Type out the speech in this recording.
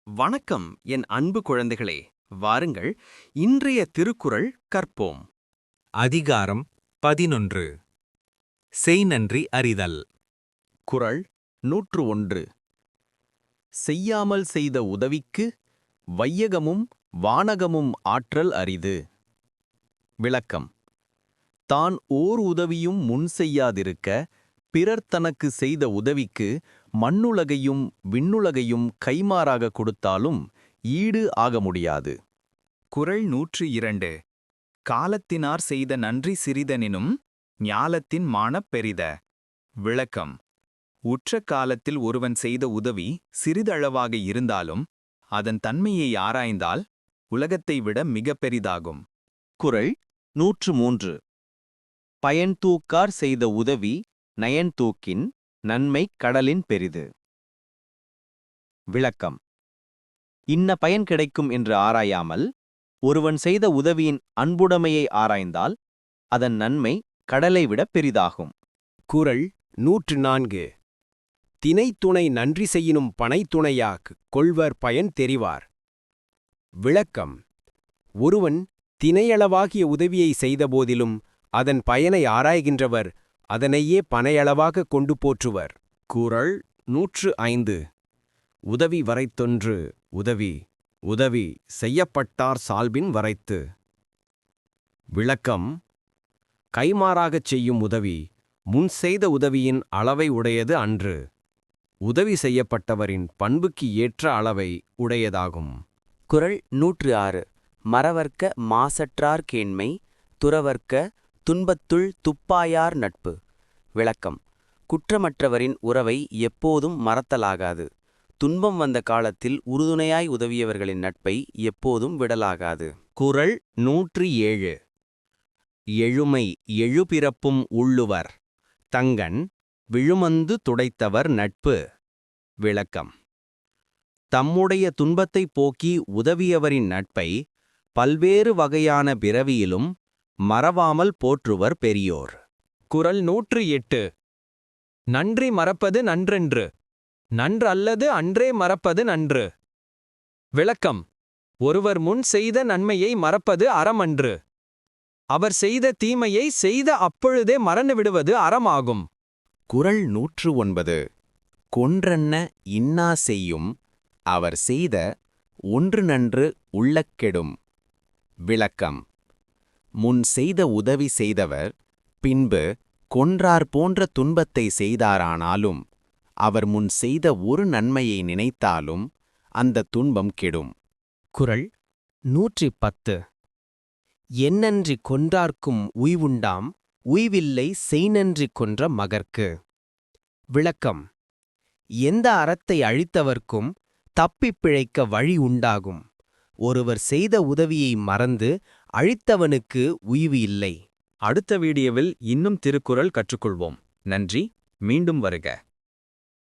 வணக்கம் என் அன்பு குழந்தைகளே, வாருங்கள் இன்றைய திருக்குறள் கற்போம். அதிகாரம் 11. செய்நன்றி அறிதல். குறள் 101. செய்யாமல் செய்த உதவிக்கு வையகமும் வானகமும் ஆற்றல் அரிது. விளக்கம்: தான் ஓர் உதவியும் முன் செய்யாதிருக்க பிறர் தனக்கு செய்த உதவிக்கு மண்ணுலகையும் விண்ணுலகையும் கைமாறாக கொடுத்தாலும் ஈடு ஆக முடியாது. குறள் 102. காலத்தினார் செய்த நன்றி சிறிதெனினும் ஞாலத்தின் மாணப் பெரித. விளக்கம்: உற்ற காலத்தில் ஒருவன் செய்த உதவி சிறிதளவாக இருந்தாலும் அதன் தன்மையை ஆராய்ந்தால் உலகத்தை விட மிகப் பெரிதாகும். குறள் 103. பயன்தூக்கார் செய்த உதவி நயன்தூக்கின் நன்மை கடலின் பெரிது. விளக்கம்: இன்ன பயன் கிடைக்கும் என்று ஆராயாமல் ஒருவன் செய்த உதவியின் அன்புடைமையை ஆராய்ந்தால் அதன் நன்மை கடலை விட பெரிதாகும். குறள் 104. தினைத்துணை நன்றி செய்யினும் பனைத்துணையாக் கொள்வர் பயன் தெரிவார். விளக்கம்: ஒருவன் தினையளவாகிய உதவியை செய்தபோதிலும் அதன் பயனை ஆராய்கின்றவர் அதனையே பனையளவாக கொண்டு போற்றுவர். குறள் 105. உதவி வரைத்தொன்று உதவி உதவி செய்யப்பட்டார் சால்பின் வரைத்து. விளக்கம்: கைமாறாகச் செய்யும் உதவி முன் செய்த உதவியின் அளவை உடையது அன்று, உதவி செய்யப்பட்டவரின் பண்புக்கு ஏற்ற அளவை உடையதாகும். குறள் 106. மறவர்க்க மாசற்றார் கேண்மை துறவர்க்க துன்பத்துள் துப்பாயார் நட்பு. விளக்கம்: குற்றமற்றவரின் உறவை எப்போதும் மறத்தலாகாது. துன்பம் வந்த காலத்தில் உறுதுணையாய் உதவியவர்களின் நட்பை எப்போதும் விடலாகாது. குறள் 107. எழுமை எழுபிறப்பும் உள்ளுவர் தங்கண் விழுமந்து துடைத்தவர் நட்பு. விளக்கம்: தம்முடைய துன்பத்தை போக்கி உதவியவரின் நட்பை பல்வேறு வகையான பிறவியிலும் மறவாமல் போற்றுவர் பெரியோர். குறள் 108. நன்றி மறப்பது நன்றென்று, நன்றல்லது அன்றே மறப்பது நன்று. விளக்கம்: ஒருவர் முன் செய்த நன்மையை மறப்பது அறமன்று. அவர் செய்த தீமையை செய்த அப்பொழுதே மறந்துவிடுவது அறமாகும். குறள் 109. கொன்றன்ன இன்னா செய்யும் அவர் செய்த ஒன்று நன்று உள்ளக்கெடும். விளக்கம்: முன் செய்த உதவி செய்தவர் பின்பு கொன்றார் போன்ற துன்பத்தை செய்தாரானாலும் அவர் முன் செய்த ஒரு நன்மையை நினைத்தாலும் அந்த துன்பம் கெடும். குறள் 110. எண்ணன்றி கொன்றார்க்கும் உய்வுண்டாம் உய்வில்லை செய்நன்றி கொன்ற மகற்கு. விளக்கம்: எந்த அறத்தை அழித்தவர்க்கும் தப்பிப் பிழைக்க வழி உண்டாகும். ஒருவர் செய்த உதவியை மறந்து அழித்தவனுக்கு உய்வு இல்லை. அடுத்த வீடியோவில் இன்னும் திருக்குறள் கற்றுக்கொள்வோம். நன்றி. மீண்டும் வருக.